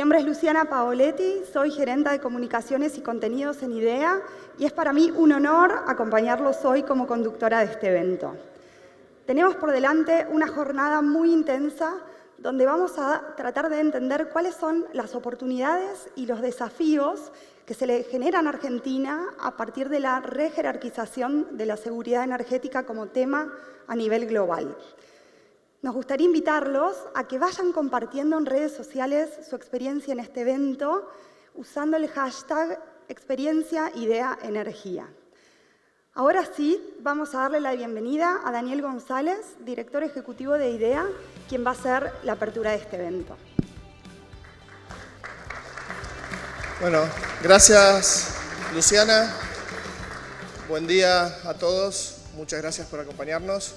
nombre es Luciana Paoletti, soy gerente de comunicaciones y contenidos en IDEA y es para mí un honor acompañarlos hoy como conductora de este evento. Tenemos por delante una jornada muy intensa donde vamos a tratar de entender cuáles son las oportunidades y los desafíos que se le generan a Argentina a partir de la rejerarquización de la seguridad energética como tema a nivel global. Nos gustaría invitarlos a que vayan compartiendo en redes sociales su experiencia en este evento usando el hashtag Experiencia IDEA Energía. Ahora sí, vamos a darle la bienvenida a Daniel González, director ejecutivo de IDEA, quien va a hacer la apertura de este evento. Bueno, gracias Luciana. Buen día a todos. Muchas gracias por acompañarnos.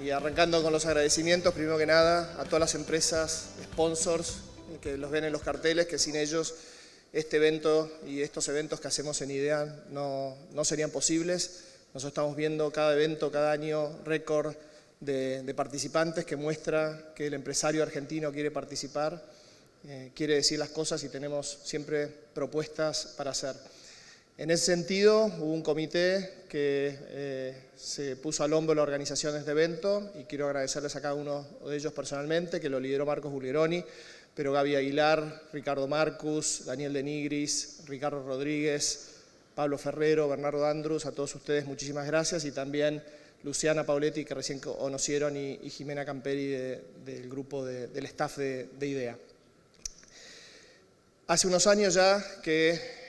Y arrancando con los agradecimientos, primero que nada, a todas las empresas, sponsors, que los ven en los carteles, que sin ellos este evento y estos eventos que hacemos en IDEA no serían posibles. Nosotros estamos viendo cada evento, cada año, récord de participantes que muestra que el empresario argentino quiere participar, quiere decir las cosas y tenemos siempre propuestas para hacer. En ese sentido, hubo un comité que se puso al hombro la organización de este evento y quiero agradecerles a cada uno de ellos personalmente, que lo lideró Marcos Bulgeroni, pero Gaby Aguilar, Ricardo Marcus, Daniel de Nigris, Ricardo Rodríguez, Pablo Ferrero, Bernardo Andrus, a todos ustedes muchísimas gracias y también Luciana Pauletti, que recién conocieron, y Jimena Camperi del grupo del staff de IDEA. Hace unos años ya que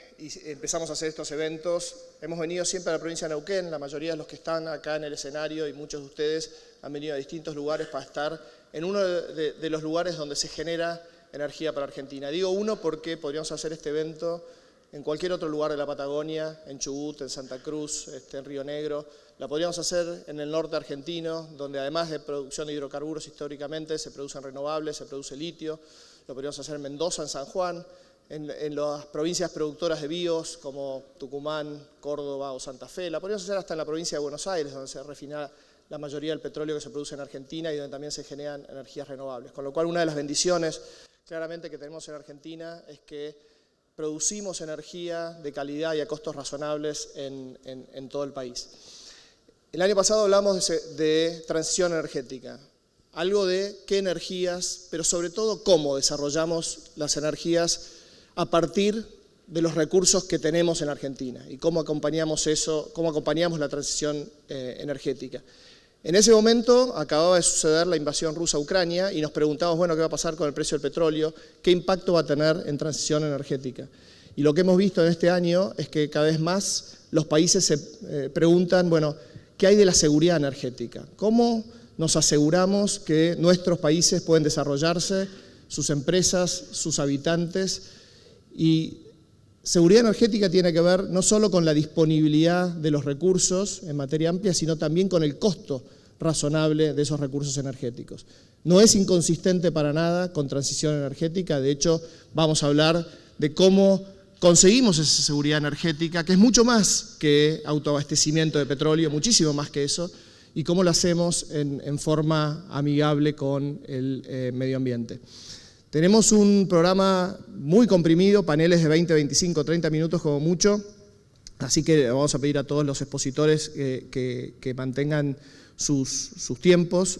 empezamos a hacer estos eventos. Hemos venido siempre a la provincia de Neuquén, la mayoría de los que están acá en el escenario y muchos de ustedes han venido a distintos lugares para estar en uno de los lugares donde se genera energía para Argentina. Digo uno porque podríamos hacer este evento en cualquier otro lugar de la Patagonia, en Chubut, en Santa Cruz, en Río Negro. La podríamos hacer en el norte argentino, donde además de producción de hidrocarburos históricamente se producen renovables, se produce litio. Lo podríamos hacer en Mendoza, en San Juan, en las provincias productoras de bios como Tucumán, Córdoba o Santa Fe. La podríamos hacer hasta en la provincia de Buenos Aires, donde se refina la mayoría del petróleo que se produce en Argentina y donde también se generan energías renovables. Con lo cual, una de las bendiciones claramente que tenemos en Argentina es que producimos energía de calidad y a costos razonables en todo el país. El año pasado hablamos de transición energética, algo de qué energías, pero sobre todo cómo desarrollamos las energías a partir de los recursos que tenemos en Argentina y cómo acompañamos eso, cómo acompañamos la transición energética. En ese momento acababa de suceder la invasión rusa a Ucrania y nos preguntamos, bueno, ¿qué va a pasar con el precio del petróleo? ¿Qué impacto va a tener en transición energética? Y lo que hemos visto en este año es que cada vez más los países se preguntan, bueno, ¿qué hay de la seguridad energética? ¿Cómo nos aseguramos que nuestros países pueden desarrollarse, sus empresas, sus habitantes? Y seguridad energética tiene que ver no solo con la disponibilidad de los recursos en materia amplia, sino también con el costo razonable de esos recursos energéticos. No es inconsistente para nada con transición energética, de hecho vamos a hablar de cómo conseguimos esa seguridad energética, que es mucho más que autoabastecimiento de petróleo, muchísimo más que eso, y cómo lo hacemos en forma amigable con el medio ambiente. Tenemos un programa muy comprimido, paneles de 20, 25, 30 minutos como mucho, así que vamos a pedir a todos los expositores que mantengan sus tiempos.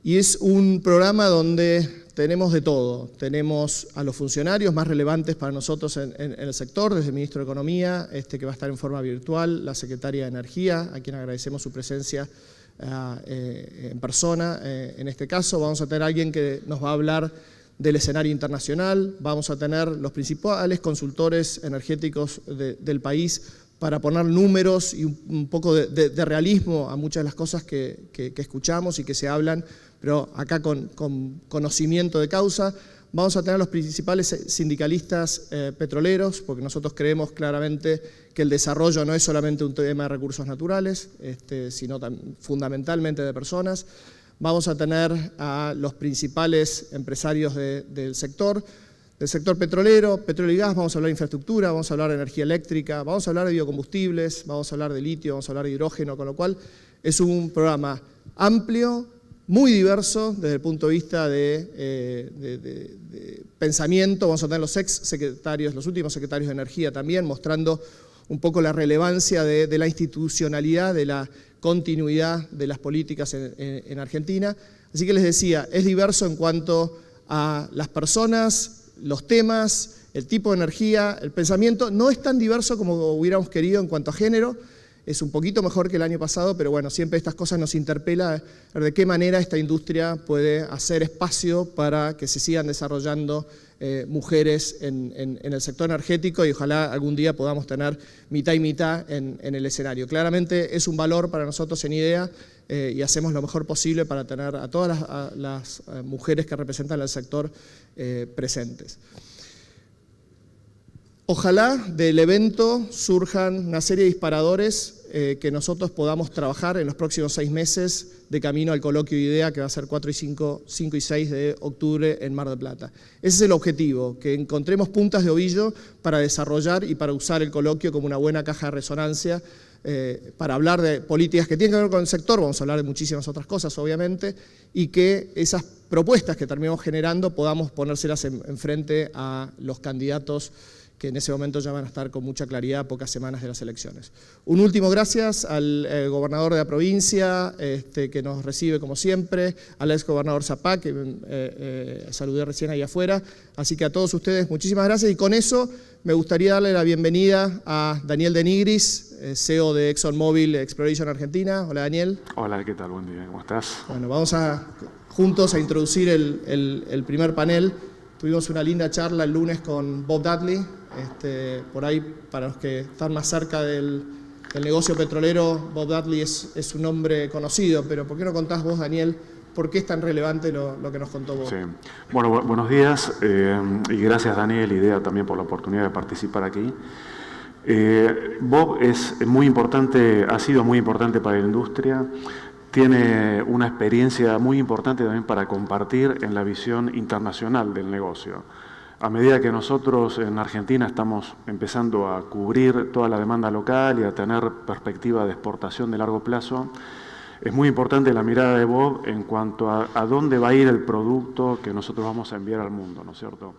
Y es un programa donde tenemos de todo. Tenemos a los funcionarios más relevantes para nosotros en el sector, desde el Ministro de Economía, que va a estar en forma virtual, la Secretaria de Energía, a quien agradecemos su presencia en persona. En este caso vamos a tener a alguien que nos va a hablar del escenario internacional, vamos a tener los principales consultores energéticos del país para poner números y un poco de realismo a muchas de las cosas que escuchamos y que se hablan, pero acá con conocimiento de causa. Vamos a tener a los principales sindicalistas petroleros, porque nosotros creemos claramente que el desarrollo no es solamente un tema de recursos naturales, sino fundamentalmente de personas. Vamos a tener a los principales empresarios del sector petrolero, petróleo y gas. Vamos a hablar de infraestructura, vamos a hablar de energía eléctrica, vamos a hablar de biocombustibles, vamos a hablar de litio, vamos a hablar de hidrógeno, con lo cual es un programa amplio, muy diverso desde el punto de vista de pensamiento. Vamos a tener los los últimos secretarios de Energía también, mostrando un poco la relevancia de la institucionalidad, de la continuidad de las políticas en Argentina. Así que les decía, es diverso en cuanto a las personas, los temas, el tipo de energía, el pensamiento. No es tan diverso como hubiéramos querido en cuanto a género. Es un poquito mejor que el año pasado, pero bueno, siempre estas cosas nos interpelan de qué manera esta industria puede hacer espacio para que se sigan desarrollando mujeres en el sector energético, y ojalá algún día podamos tener mitad y mitad en el escenario. Claramente es un valor para nosotros en IDEA y hacemos lo mejor posible para tener a todas las mujeres que representan el sector presentes. Ojalá del evento surjan una serie de disparadores que nosotros podamos trabajar en los próximos 6 meses de camino al coloquio IDEA, que va a ser 4 y 5 y 6 de octubre en Mar del Plata. Ese es el objetivo, que encontremos puntas de ovillo para desarrollar y para usar el coloquio como una buena caja de resonancia para hablar de políticas que tienen que ver con el sector. Vamos a hablar de muchísimas otras cosas, obviamente, y que esas propuestas que terminemos generando podamos ponérselas enfrente a los candidatos que en ese momento ya van a estar con mucha claridad a pocas semanas de las elecciones. Un último gracias al gobernador de la provincia, que nos recibe como siempre, al ex gobernador Zapá, que saludé recién ahí afuera. Así que a todos ustedes, muchísimas gracias. Y con eso me gustaría darle la bienvenida a Daniel de Nigris, CEO de ExxonMobil Exploration Argentina. Hola, Daniel. Hola, ¿qué tal? Buen día, ¿cómo estás? Bueno, vamos juntos a introducir el primer panel. Tuvimos una linda charla el lunes con Bob Dudley. Por ahí, para los que están más cerca del negocio petrolero, Bob Dudley es un nombre conocido, pero ¿por qué no contás vos, Daniel, por qué es tan relevante lo que nos contó Bob? Sí. Bueno, buenos días y gracias, Daniel, IDEA, también por la oportunidad de participar aquí. Bob es muy importante, ha sido muy importante para la industria. Tiene una experiencia muy importante también para compartir en la visión internacional del negocio. A medida que nosotros en Argentina estamos empezando a cubrir toda la demanda local y a tener perspectiva de exportación de largo plazo, es muy importante la mirada de Bob en cuanto a dónde va a ir el producto que nosotros vamos a enviar al mundo, ¿no es cierto?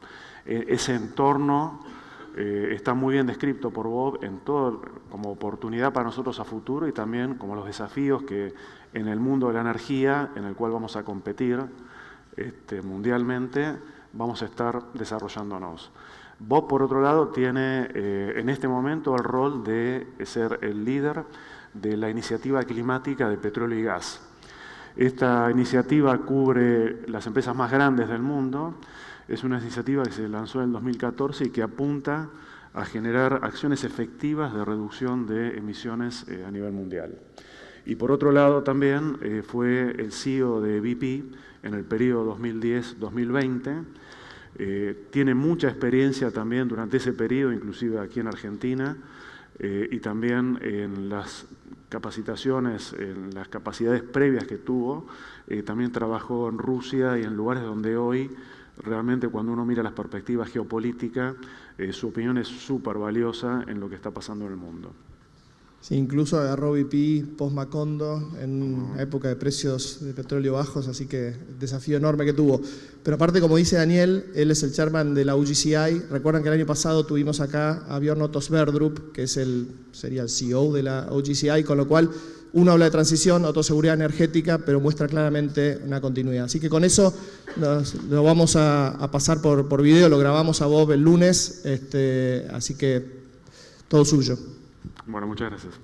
Ese entorno está muy bien descrito por Bob en todo, como oportunidad para nosotros a futuro y también como los desafíos que en el mundo de la energía, en el cual vamos a competir mundialmente, vamos a estar desarrollándonos. Bob, por otro lado, tiene en este momento el rol de ser el líder de la iniciativa climática de petróleo y gas. Esta iniciativa cubre las empresas más grandes del mundo. Es una iniciativa que se lanzó en el 2014 y que apunta a generar acciones efectivas de reducción de emisiones a nivel mundial. Y por otro lado también fue el CEO de BP en el periodo 2010-2020. Tiene mucha experiencia también durante ese periodo, inclusive aquí en Argentina, y también en las capacitaciones, en las capacidades previas que tuvo. También trabajó en Rusia y en lugares donde hoy realmente cuando uno mira las perspectivas geopolíticas, su opinión es súper valiosa en lo que está pasando en el mundo. Sí, incluso agarró BP post-Macondo en una época de precios de petróleo bajos, así que desafío enorme que tuvo. Pero aparte, como dice Daniel, él es el chairman de la OGCI. Recuerdan que el año pasado tuvimos acá a Björn Otto Sverdrup, que sería el CEO de la OGCI, con lo cual uno habla de transición, otro seguridad energética, pero muestra claramente una continuidad. Así que con eso lo vamos a pasar por video, lo grabamos a Bob el lunes, así que todo suyo. Bueno, muchas gracias.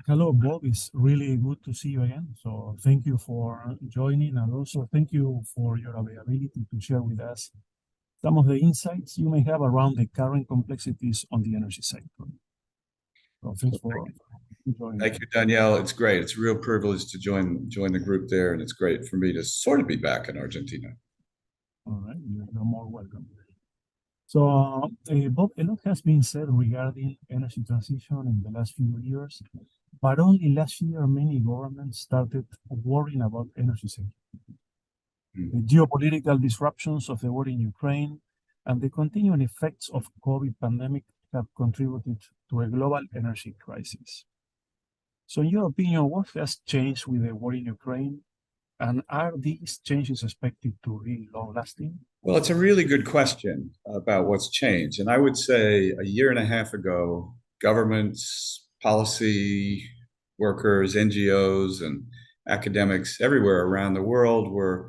Hello, Bob. It's really good to see you again. So thank you for joining, and also thank you for your availability to share with us some of the insights you may have around the current complexities on the energy sector. So thanks for joining. Thank you, Danielle. It's great. It's a real privilege to join the group there, and it's great for me to sort of be back in Argentina. All right, you're more welcome. So, Bob, a lot has been said regarding energy transition in the last few years, but only last year many governments started worrying about energy security. The geopolitical disruptions of the war in Ukraine and the continuing effects of COVID pandemic have contributed to a global energy crisis. So in your opinion, what has changed with the war in Ukraine? And are these changes expected to be long-lasting? Well, it's a really good question about what's changed. And I would say a year and a half ago, governments, policy workers, NGOs, and academics everywhere around the world were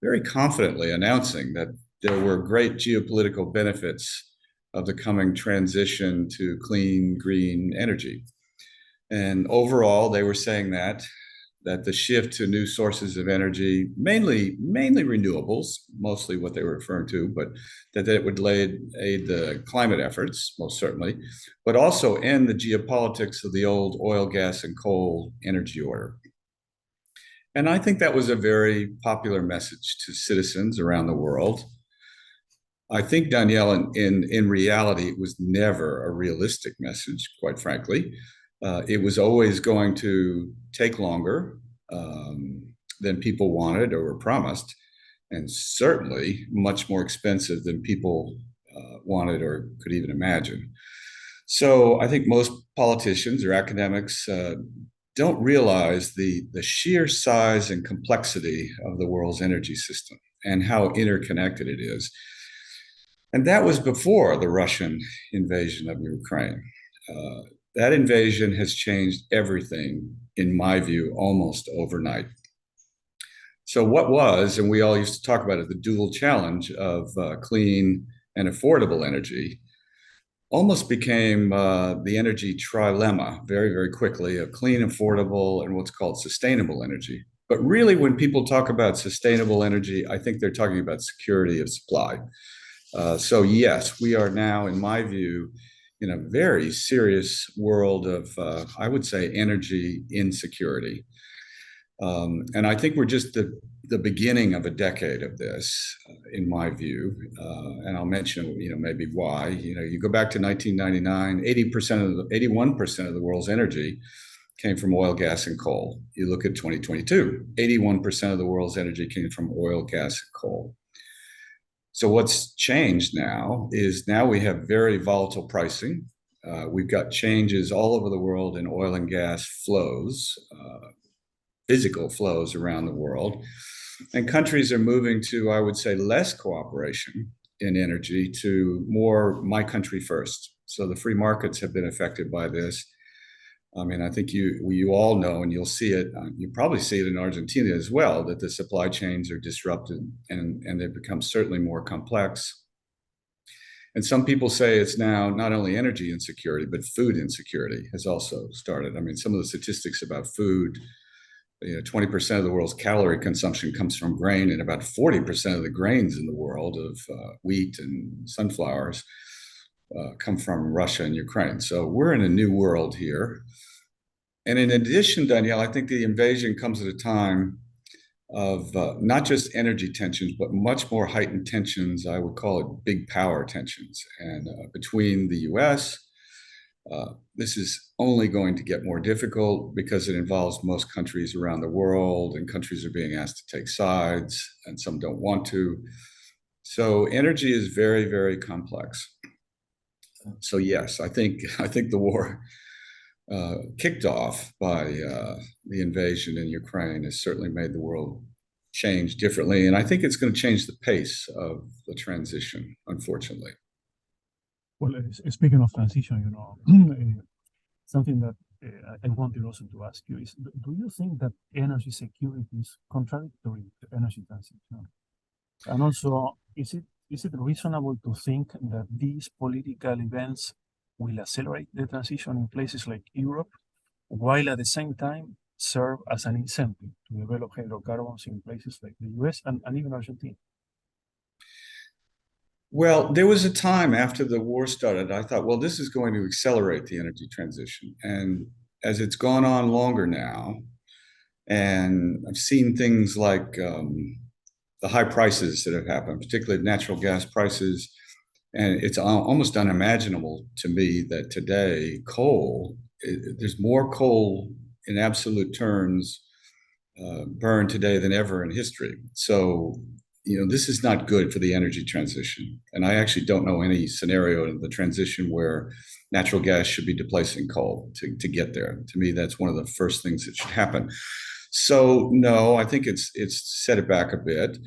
very confidently announcing that there were great geopolitical benefits of the coming transition to clean, green energy. And overall, they were saying that the shift to new sources of energy, mainly renewables, mostly what they were referring to, but that it would aid the climate efforts, most certainly, but also end the geopolitics of the old oil, gas, and coal energy order. And I think that was a very popular message to citizens around the world. I think, Danielle, in reality, it was never a realistic message, quite frankly. It was always going to take longer than people wanted or were promised, and certainly much more expensive than people wanted or could even imagine. So I think most politicians or academics don't realize the sheer size and complexity of the world's energy system and how interconnected it is. And that was before the Russian invasion of Ukraine. That invasion has changed everything, in my view, almost overnight. So what was, and we all used to talk about it, the dual challenge of clean and affordable energy, almost became the energy trilemma very, very quickly of clean, affordable, and what's called sustainable energy. But really, when people talk about sustainable energy, I think they're talking about security of supply. So yes, we are now, in my view, in a very serious world of, I would say, energy insecurity. And I think we're just the beginning of a decade of this, in my view. And I'll mention, maybe why. You go back to 1999, 81% of the world's energy came from oil, gas, and coal. You look at 2022, 81% of the world's energy came from oil, gas, and coal. So what's changed now is we have very volatile pricing. We've got changes all over the world in oil and gas flows, physical flows around the world. And countries are moving to, I would say, less cooperation in energy to more my country first. So the free markets have been affected by this. I mean, I think you all know, and you'll see it, you probably see it in Argentina as well, that the supply chains are disrupted and they've become certainly more complex. And some people say it's now not only energy insecurity, but food insecurity has also started. I mean, some of the statistics about food, 20% of the world's calorie consumption comes from grain, and about 40% of the grains in the world of wheat and sunflowers come from Russia and Ukraine. So we're in a new world here. And in addition, Danielle, I think the invasion comes at a time of not just energy tensions, but much more heightened tensions. I would call it big power tensions. And between the US, this is only going to get more difficult because it involves most countries around the world, and countries are being asked to take sides, and some don't want to. So energy is very, very complex. So yes, I think the war kicked off by the invasion in Ukraine has certainly made the world change differently. And I think it's going to change the pace of the transition, unfortunately. Well, speaking of transition, something that I wanted also to ask you is, do you think that energy security is contradictory to energy transition? And also, is it reasonable to think that these political events will accelerate the transition in places like Europe, while at the same time serve as an incentive to develop hydrocarbons in places like the US and even Argentina? Well, there was a time after the war started, I thought, well, this is going to accelerate the energy transition. And as it's gone on longer now, and I've seen things like the high prices that have happened, particularly natural gas prices, And it's almost unimaginable to me that today there's more coal in absolute terms burned today than ever in history. So, this is not good for the energy transition. And I actually don't know any scenario in the transition where natural gas should be displacing coal to get there. To me, that's one of the first things that should happen. So, no, I think it's set it back a bit.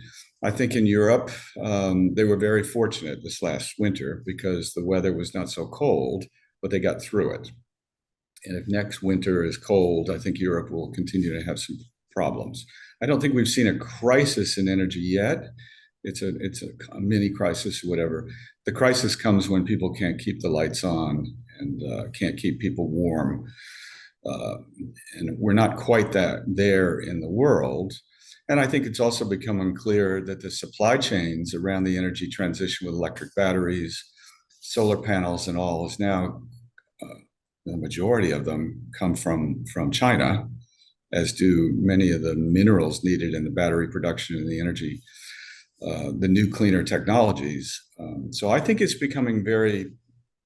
I think in Europe, they were very fortunate this last winter because the weather was not so cold, but they got through it. And if next winter is cold, I think Europe will continue to have some problems. I don't think we've seen a crisis in energy yet. It's a mini crisis or whatever. The crisis comes when people can't keep the lights on and can't keep people warm. And we're not quite there in the world. And I think it's also become unclear that the supply chains around the energy transition with electric batteries, solar panels and all is now, the majority of them come from China, as do many of the minerals needed in the battery production and the energy, the new cleaner technologies. So I think it's becoming very,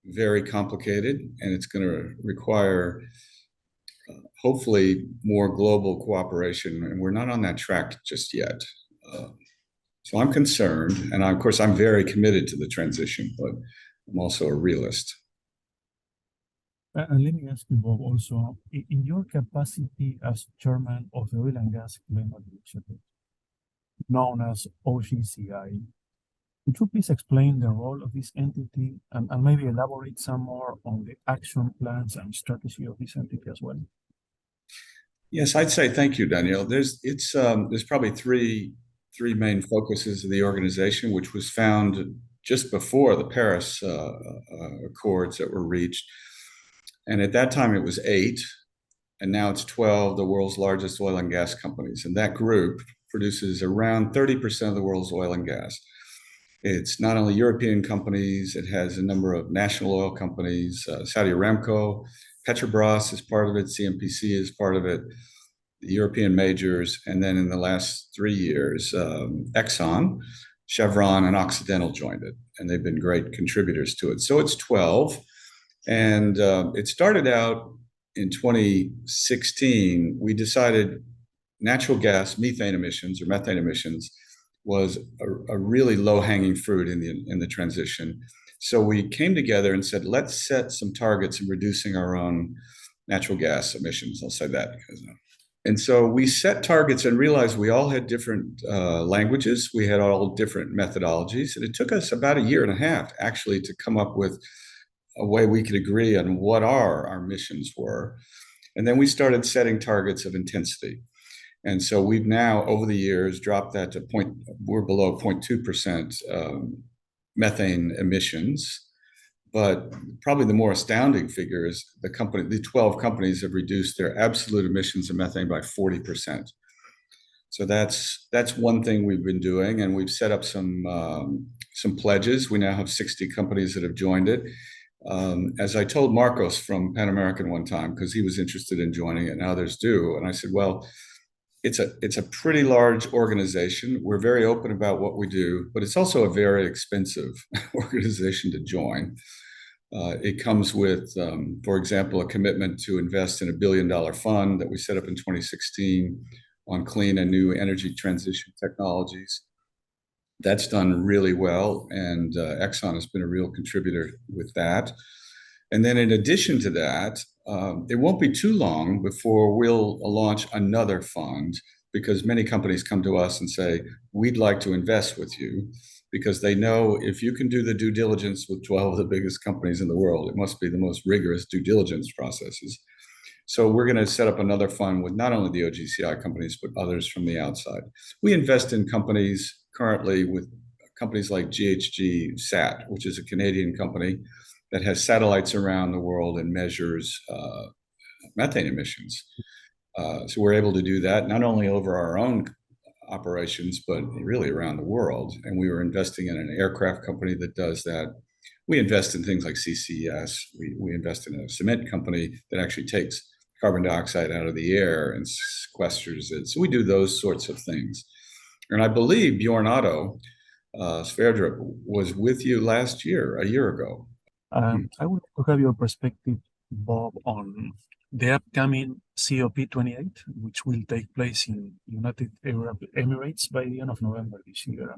very complicated, and it's going to require hopefully more global cooperation, and we're not on that track just yet. So I'm concerned, and of course I'm very committed to the transition, but I'm also a realist. And let me ask you, Bob, also, in your capacity as chairman of the Oil and Gas Climate Initiative, known as OGCI, could you please explain the role of this entity and maybe elaborate some more on the action plans and strategy of this entity as well? Yes, I'd say thank you, Daniel. There's probably three main focuses of the organization, which was found just before the Paris Accords that were reached. And at that time, it was 8, and now it's 12, the world's largest oil and gas companies. And that group produces around 30% of the world's oil and gas. It's not only European companies, it has a number of national oil companies, Saudi Aramco, Petrobras is part of it, CNPC is part of it, the European majors, and then in the last 3 years, Exxon, Chevron, and Occidental joined it, and they've been great contributors to it. So it's 12. And it started out in 2016. We decided natural gas methane emissions or methane emissions was a really low-hanging fruit in the transition. So we came together and said, let's set some targets in reducing our own natural gas emissions. I'll say that. And so we set targets and realized we all had different languages. We had all different methodologies. And it took us about 1.5 years, actually, to come up with a way we could agree on what our missions were. And then we started setting targets of intensity. And so we've now, over the years, dropped that to we're below 0.2% methane emissions. But probably the more astounding figure is the 12 companies have reduced their absolute emissions of methane by 40%. So that's one thing we've been doing. And we've set up some pledges. We now have 60 companies that have joined it. As I told Marcos from Pan American one time, because he was interested in joining it and others do, and I said, well, it's a pretty large organization. We're very open about what we do, but it's also a very expensive organization to join. It comes with, for example, a commitment to invest in $1 billion fund that we set up in 2016 on clean and new energy transition technologies. That's done really well, and Exxon has been a real contributor with that. And then in addition to that, it won't be too long before we'll launch another fund, because many companies come to us and say, we'd like to invest with you, because they know if you can do the due diligence with 12 of the biggest companies in the world, it must be the most rigorous due diligence processes. So we're going to set up another fund with not only the OGCI companies, but others from the outside. We invest in companies currently with companies like GHG Sat, which is a Canadian company that has satellites around the world and measures methane emissions. So we're able to do that not only over our own operations, but really around the world. And we were investing in an aircraft company that does that. We invest in things like CCS. We invest in a cement company that actually takes carbon dioxide out of the air and sequesters it. So we do those sorts of things. And I believe Bjorn Otto, Sverdrup, was with you last year, a year ago. I would like to have your perspective, Bob, on the upcoming COP28, which will take place in United Arab Emirates by the end of November this year.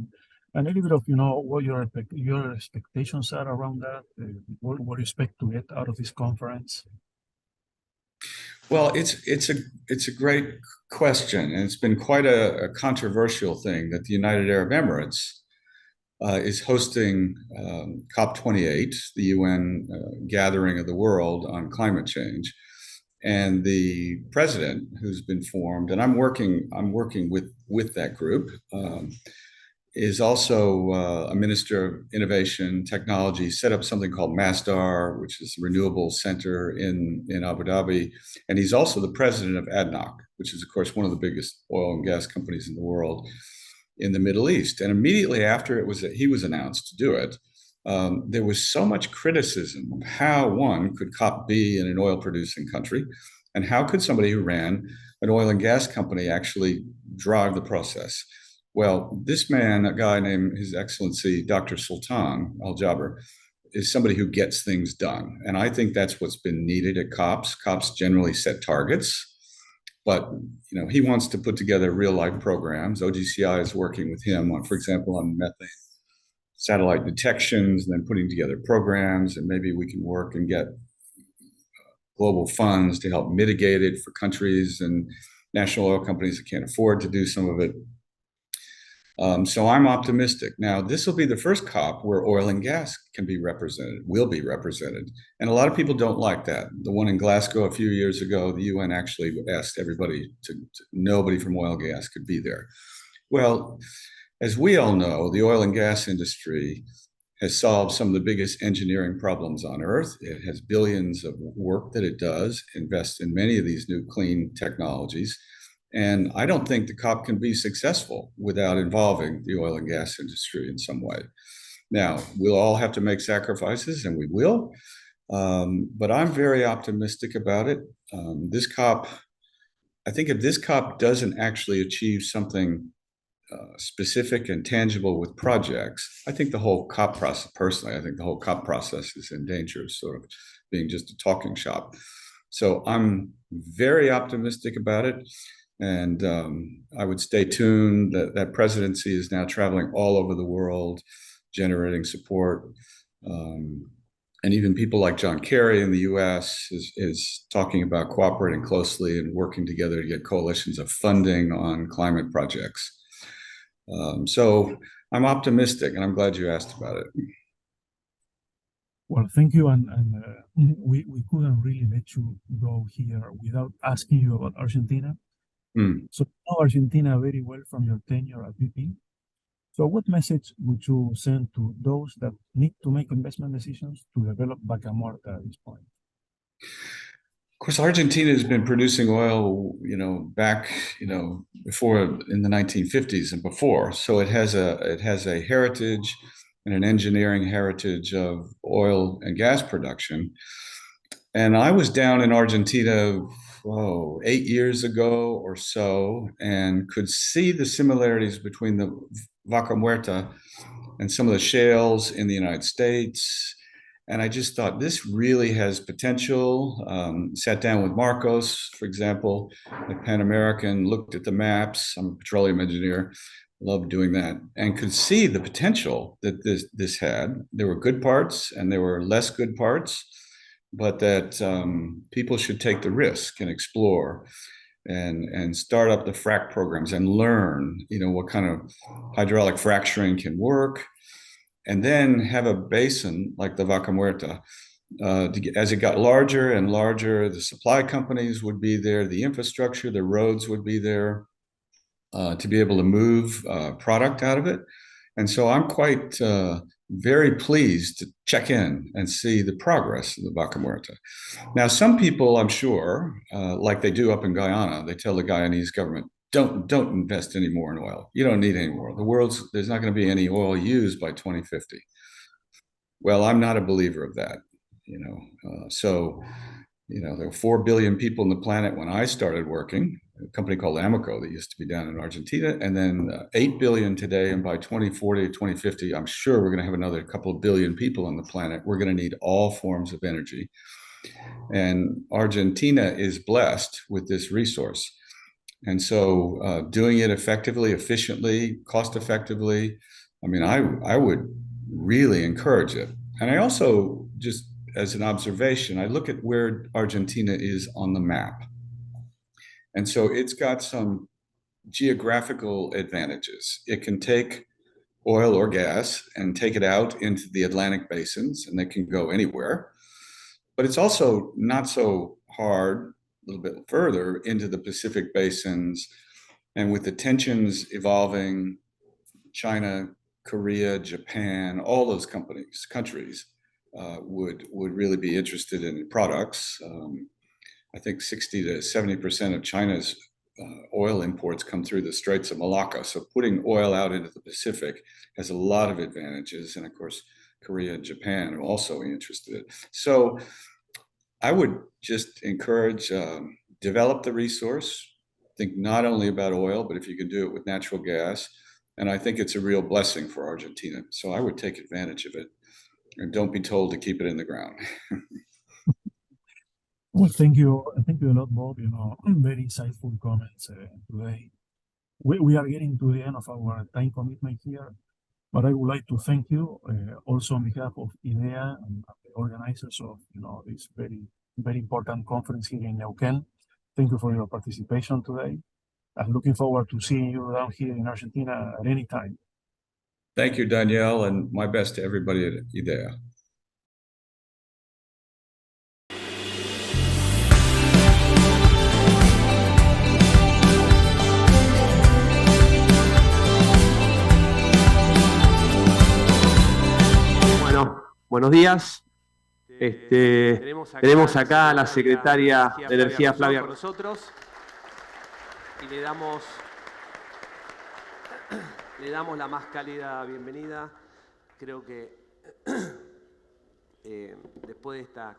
And a little bit of, what your expectations are around that, what you expect to get out of this conference. Well, it's a great question, and it's been quite a controversial thing that the United Arab Emirates is hosting COP28, the UN gathering of the world on climate change, and the president who's been formed, and I'm working with that group, is also a minister of innovation technology, set up something called Masdar, which is a renewable center in Abu Dhabi. And he's also the president of ADNOC, which is, of course, one of the biggest oil and gas companies in the world in the Middle East. And immediately after he was announced to do it, there was so much criticism of how one could be in an oil-producing country, and how could somebody who ran an oil and gas company actually drive the process. Well, this man, a guy named His Excellency Dr. Sultan Al Jaber, is somebody who gets things done. And I think that's what's been needed at COPs. COPs generally set targets, but he wants to put together real-life programs. OGCI is working with him on, for example, on methane satellite detections, and then putting together programs, and maybe we can work and get global funds to help mitigate it for countries and national oil companies that can't afford to do some of it. So I'm optimistic. Now, this will be the first COP where oil and gas will be represented. And a lot of people don't like that. The one in Glasgow a few years ago, the UN actually asked everybody nobody from oil and gas could be there. Well, as we all know, the oil and gas industry has solved some of the biggest engineering problems on Earth. It has billions of work that it does, invest in many of these new clean technologies. And I don't think the COP can be successful without involving the oil and gas industry in some way. Now, we'll all have to make sacrifices, and we will. But I'm very optimistic about it. I think if this COP doesn't actually achieve something specific and tangible with projects, I think the whole COP process, personally, I think the whole COP process is in danger of sort of being just a talking shop. So I'm very optimistic about it. And I would stay tuned. That presidency is now traveling all over the world, generating support. And even people like John Kerry in the US is talking about cooperating closely and working together to get coalitions of funding on climate projects. So I'm optimistic, and I'm glad you asked about it. Well, thank you. And we couldn't really let you go here without asking you about Argentina. So you know Argentina very well from your tenure at BP. So what message would you send to those that need to make investment decisions to develop Vaca Muerta at this point? Of course, Argentina has been producing oil, back, before in the 1950s and before. So it has a heritage and an engineering heritage of oil and gas production. And I was down in Argentina 8 years ago or so, and could see the similarities between the Vaca Muerta and some of the shales in the United States. And I just thought this really has potential. Sat down with Marcos, for example, at Pan American, looked at the maps. I'm a petroleum engineer, loved doing that, and could see the potential that this had. There were good parts and there were less good parts, but that people should take the risk and explore and start up the frac programs and learn, what kind of hydraulic fracturing can work, and then have a basin like the Vaca Muerta. As it got larger and larger, the supply companies would be there, the infrastructure, the roads would be there to be able to move product out of it. And so I'm quite very pleased to check in and see the progress of the Vaca Muerta. Now, some people, I'm sure, like they do up in Guyana, they tell the Guyanese government, don't invest any more in oil. You don't need any more. There's not going to be any oil used by 2050. Well, I'm not a believer of that. There were 4 billion people on the planet when I started working. a company called Amoco that used to be down in Argentina, and then 8 billion today. And by 2040, 2050, I'm sure we're going to have another couple of billion people on the planet. We're going to need all forms of energy. And Argentina is blessed with this resource. And so doing it effectively, efficiently, cost effectively, I mean, I would really encourage it. And I also, just as an observation, I look at where Argentina is on the map. And so it's got some geographical advantages. It can take oil or gas and take it out into the Atlantic basins, and they can go anywhere. But it's also not so hard, a little bit further into the Pacific basins. And with the tensions evolving, China, Korea, Japan, all those countries would really be interested in products. I think 60 to 70% of China's oil imports come through the Straits of Malacca. So putting oil out into the Pacific has a lot of advantages. And of course, Korea and Japan are also interested. So I would just encourage, develop the resource. Think not only about oil, but if you can do it with natural gas. And I think it's a real blessing for Argentina. So I would take advantage of it. And don't be told to keep it in the ground. Well, thank you a lot, Bob. Very insightful comments today. We are getting to the end of our time commitment here, but I would like to thank you also on behalf of IDEA and the organizers of this very important conference here in Neuquén. Thank you for your participation today. I'm looking forward to seeing you down here in Argentina at any time. Thank you, Danielle, and my best to everybody at IDEA. Buenos días. Tenemos acá a la secretaria de Energía, Flavia, con nosotros, y le damos la más cálida bienvenida. Creo que después de esta